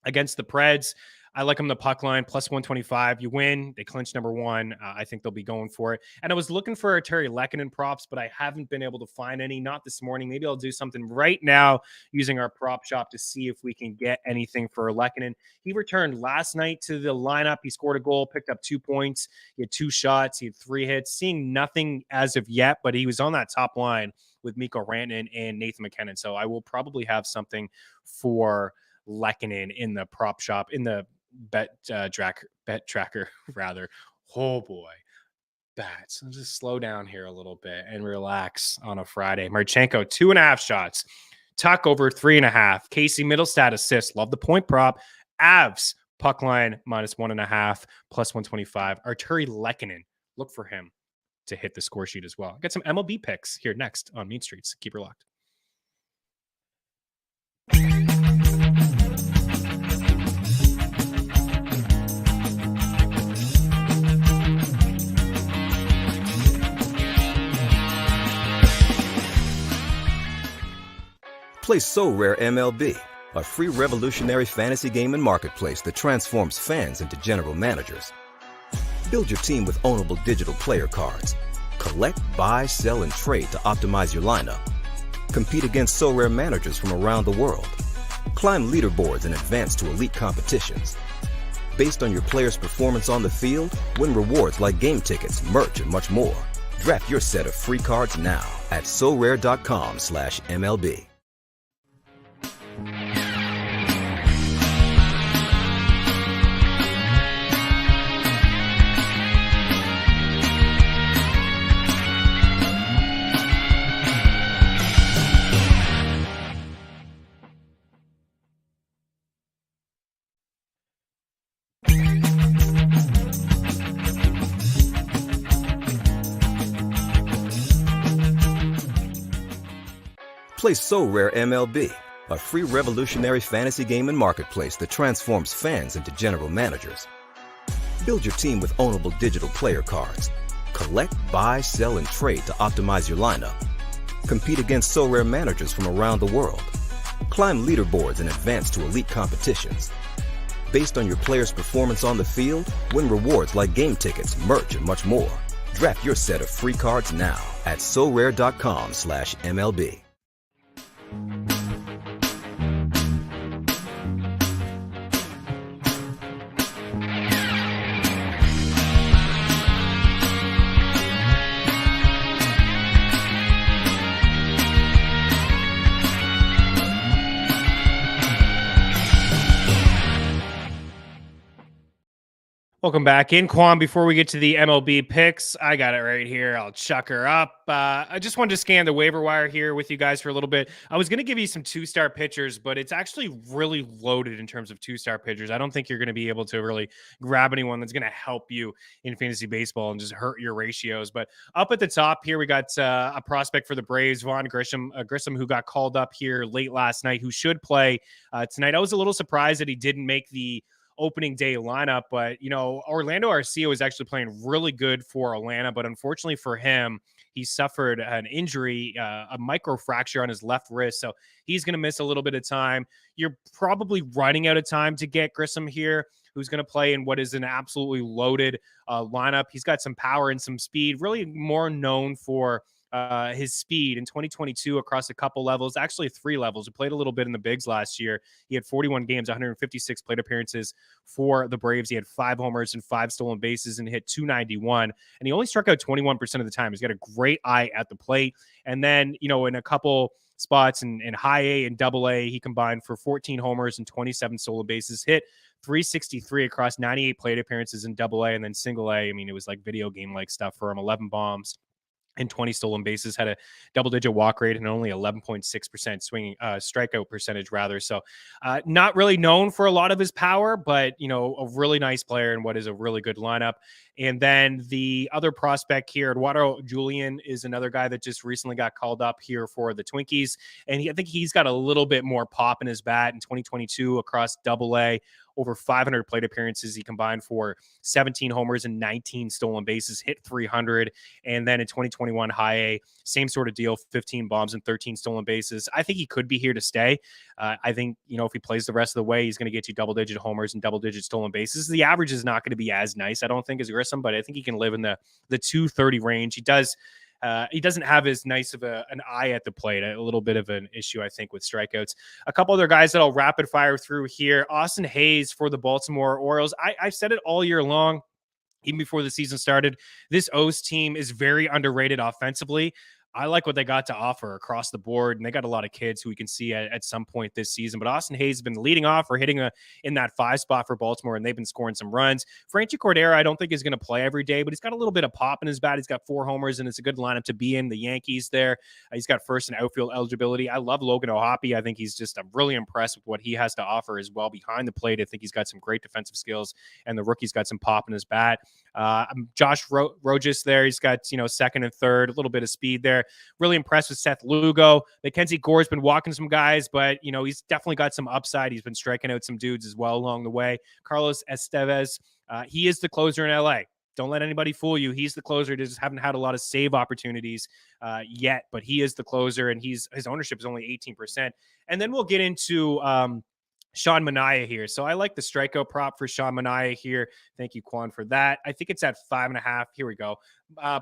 S1: against the Preds. I like them the puck line, plus 125. You win. They clinch number 1. I think they'll be going for it. And I was looking for a Terry Lehkonen props, but I haven't been able to find any. Not this morning. Maybe I'll do something right now using our prop shop to see if we can get anything for Lehkonen. He returned last night to the lineup. He scored a goal, picked up 2 points. He had 2 shots. He had 3 hits. Seeing nothing as of yet, but he was on that top line with Mikko Rantanen and Nathan McKinnon. So I will probably have something for Lehkonen in the prop shop, in the bet tracker rather. Oh boy. Bats. I'll just slow down here a little bit and relax on a Friday. Marchenko, 2.5 shots. Tuck over 3.5. Casey Middlestat assist. Love the point prop. Avs puck line -1.5 plus 125. Arturi Lehkonen. Look for him to hit the score sheet as well. Got some MLB picks here next on Mean Streets. Keep her locked.
S4: Play So Rare MLB, a free revolutionary fantasy game and marketplace that transforms fans into general managers. Build your team with ownable digital player cards. Collect, buy, sell, and trade to optimize your lineup. Compete against So Rare managers from around the world. Climb leaderboards and advance to elite competitions. Based on your player's performance on the field, win rewards like game tickets, merch, and much more. Draft your set of free cards now at sorare.com/MLB. Play So Rare MLB, a free revolutionary fantasy game and marketplace that transforms fans into general managers. Build your team with ownable digital player cards. Collect, buy, sell, and trade to optimize your lineup. Compete against So Rare managers from around the world. Climb leaderboards and advance to elite competitions. Based on your player's performance on the field, win rewards like game tickets, merch, and much more. Draft your set of free cards now at sorare.com/MLB.
S1: Welcome back in, Quan. Before we get to the MLB picks, I got it right here. I'll chuck her up. I just wanted to scan the waiver wire here with you guys for a little bit. I was going to give you some 2-star pitchers, but it's actually really loaded in terms of 2-star pitchers. I don't think you're going to be able to really grab anyone that's going to help you in fantasy baseball and just hurt your ratios. But up at the top here, we got a prospect for the Braves, Vaughn Grissom, who got called up here late last night, who should play tonight. I was a little surprised that he didn't make the opening day lineup, but Orlando Arcia was actually playing really good for Atlanta, but unfortunately for him, he suffered an injury, a microfracture on his left wrist, so he's going to miss a little bit of time. You're probably running out of time to get Grissom here, who's going to play in what is an absolutely loaded lineup. He's got some power and some speed, really more known for his speed in 2022 across a couple levels, actually 3 levels. He played a little bit in the bigs last year. He had 41 games, 156 plate appearances for the Braves. He had 5 homers and 5 stolen bases and hit .291. And he only struck out 21% of the time. He's got a great eye at the plate. And then, in a couple spots in high A and double A, he combined for 14 homers and 27 stolen bases, hit .363 across 98 plate appearances in double A, and then single A. I mean, it was like video game like stuff for him. 11 bombs and 20 stolen bases, had a double-digit walk rate and only 11.6% swinging strikeout percentage rather. So not really known for a lot of his power, but a really nice player in what is a really good lineup. And then the other prospect here, Eduardo Julian, is another guy that just recently got called up here for the Twinkies. And I think he's got a little bit more pop in his bat in 2022 across double A. Over 500 plate appearances. He combined for 17 homers and 19 stolen bases, hit .300. And then in 2021 high A, same sort of deal, 15 bombs and 13 stolen bases. I think he could be here to stay. I think, if he plays the rest of the way, he's going to get you double-digit homers and double-digit stolen bases. The average is not going to be as nice, I don't think, as Grissom, but I think he can live in the 230 range. He doesn't have as nice of an eye at the plate. A little bit of an issue, I think, with strikeouts. A couple other guys that I'll rapid fire through here. Austin Hayes for the Baltimore Orioles. I've said it all year long, even before the season started. This O's team is very underrated offensively. I like what they got to offer across the board, and they got a lot of kids who we can see at some point this season. But Austin Hayes has been leading off or hitting in that 5 spot for Baltimore, and they've been scoring some runs. Franchi Cordero, I don't think is going to play every day, but he's got a little bit of pop in his bat. He's got 4 homers, and it's a good lineup to be in. The Yankees there, he's got first and outfield eligibility. I love Logan O'Hoppe. I think I'm really impressed with what he has to offer as well behind the plate. I think he's got some great defensive skills, and the rookie's got some pop in his bat. Josh Rojas there, he's got second and third, a little bit of speed there. Really impressed with Seth Lugo. Mackenzie Gore's been walking some guys, but he's definitely got some upside. He's been striking out some dudes as well along the way. Carlos Estevez, he is the closer in LA. Don't let anybody fool you. He's the closer. Just haven't had a lot of save opportunities yet, but he is the closer, and his ownership is only 18%. And then we'll get into Sean Manaea here. So I like the strikeout prop for Sean Manaea here. Thank you, Quan, for that. I think it's at 5.5. Here we go.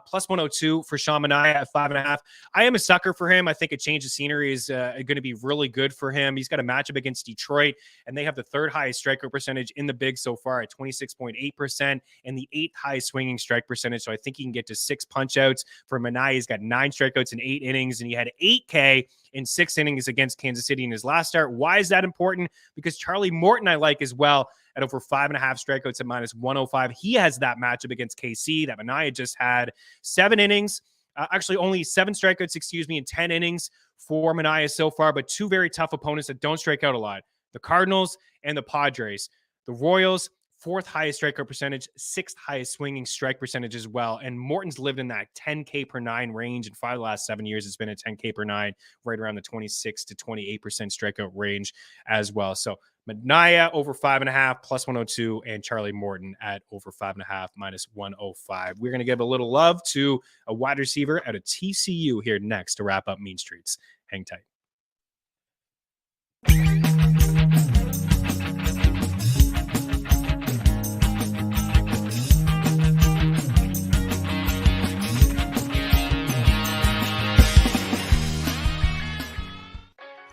S1: Plus 102 for Sean Manaea at 5.5. I am a sucker for him. I think a change of scenery is going to be really good for him. He's got a matchup against Detroit, and they have the 3rd highest strikeout percentage in the big so far at 26.8% and the 8th highest swinging strike percentage. So I think he can get to 6 punch outs. For Manaea, he's got 9 strikeouts in 8 innings, and he had 8K in 6 innings against Kansas City in his last start. Why is that important? Because Charlie Morton I like as well at over 5.5 strikeouts at minus 105. He has that matchup against KC that Manaea just had. 7 innings, actually only 7 strikeouts, in 10 innings for Manaea so far, but 2 very tough opponents that don't strike out a lot. The Cardinals and the Padres. The Royals, 4th highest strikeout percentage, 6th highest swinging strike percentage as well. And Morton's lived in that 10K per 9 range. In 5 of the last 7 years, it's been a 10K per 9, right around the 26 to 28% strikeout range as well. So Manaea over 5.5 plus 102, and Charlie Morton at over 5.5 minus 105. We're going to give a little love to a wide receiver out of TCU here next to wrap up Mean Streets. Hang tight.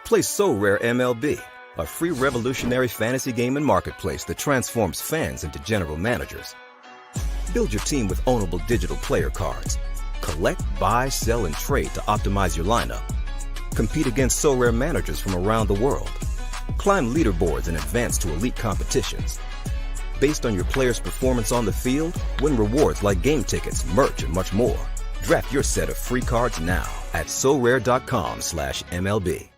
S4: Play So Rare MLB, a free revolutionary fantasy game and marketplace that transforms fans into general managers. Build your team with ownable digital player cards. Collect, buy, sell, and trade to optimize your lineup. Compete against So Rare managers from around the world. Climb leaderboards and advance to elite competitions. Based on your player's performance on the field, win rewards like game tickets, merch, and much more. Draft your set of free cards now at sorare.com/MLB.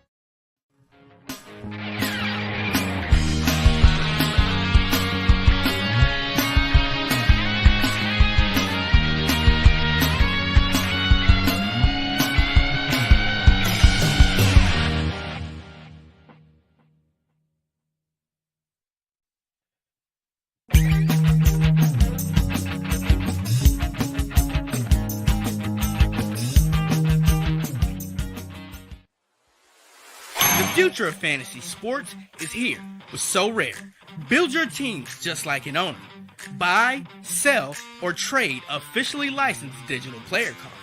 S2: The future of fantasy sports is here with So Rare. Build your teams just like an owner. Buy, sell, or trade officially licensed digital player cards.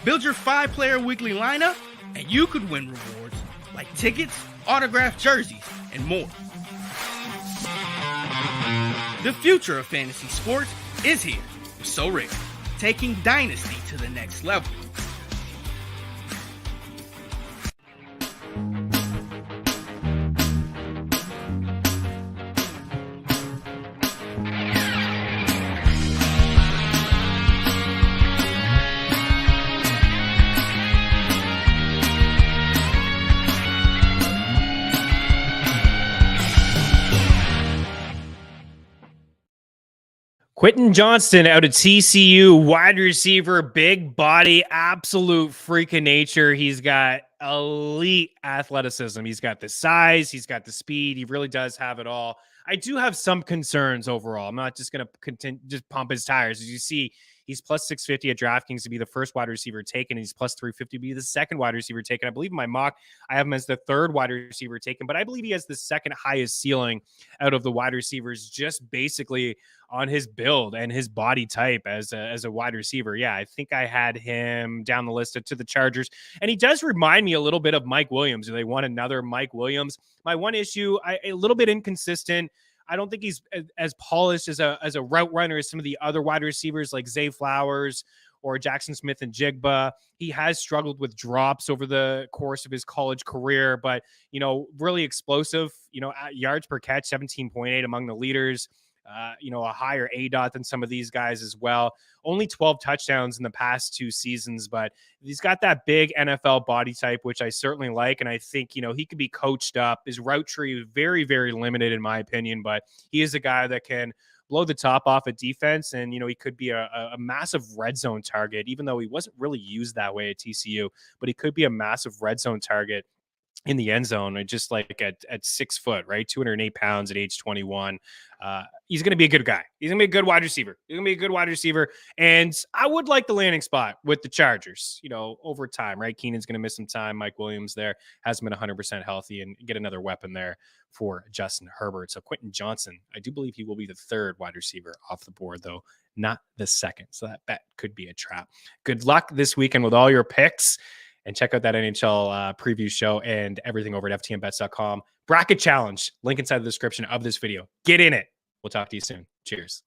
S2: Build your 5-player weekly lineup, and you could win rewards like tickets, autographed jerseys, and more. The future of fantasy sports is here with So Rare, taking Dynasty to the next level.
S1: Quentin Johnston out of TCU, wide receiver, big body, absolute freak of nature. He's got elite athleticism. He's got the size. He's got the speed. He really does have it all. I do have some concerns overall. I'm not just going to just pump his tires. As you see, he's plus 650 at DraftKings to be the first wide receiver taken. He's plus 350 to be the second wide receiver taken. I believe in my mock, I have him as the third wide receiver taken, but I believe he has the second highest ceiling out of the wide receivers, just basically on his build and his body type as a wide receiver. Yeah, I think I had him down the list to the Chargers, and he does remind me a little bit of Mike Williams. They want another Mike Williams. My one issue, a little bit inconsistent. I don't think he's as polished as a route runner as some of the other wide receivers like Zay Flowers or Jackson Smith and Jigba. He has struggled with drops over the course of his college career, but, really explosive, at yards per catch, 17.8 among the leaders. A higher ADOT than some of these guys as well. Only 12 touchdowns in the past 2 seasons, but he's got that big NFL body type, which I certainly like. And I think, he could be coached up. His route tree is very, very limited in my opinion, but he is a guy that can blow the top off a defense. And, he could be a massive red zone target, even though he wasn't really used that way at TCU, but he could be a massive red zone target in the end zone, just like at 6 foot, right? 208 pounds at age 21. He's going to be a good guy. He's going to be a good wide receiver. And I would like the landing spot with the Chargers, over time, right? Keenan's going to miss some time. Mike Williams there hasn't been 100% healthy, and get another weapon there for Justin Herbert. So Quentin Johnston, I do believe he will be the 3rd wide receiver off the board, though, not the 2nd. So that bet could be a trap. Good luck this weekend with all your picks. And check out that NHL preview show and everything over at ftnbets.com. Bracket challenge, link inside the description of this video. Get in it. We'll talk to you soon. Cheers.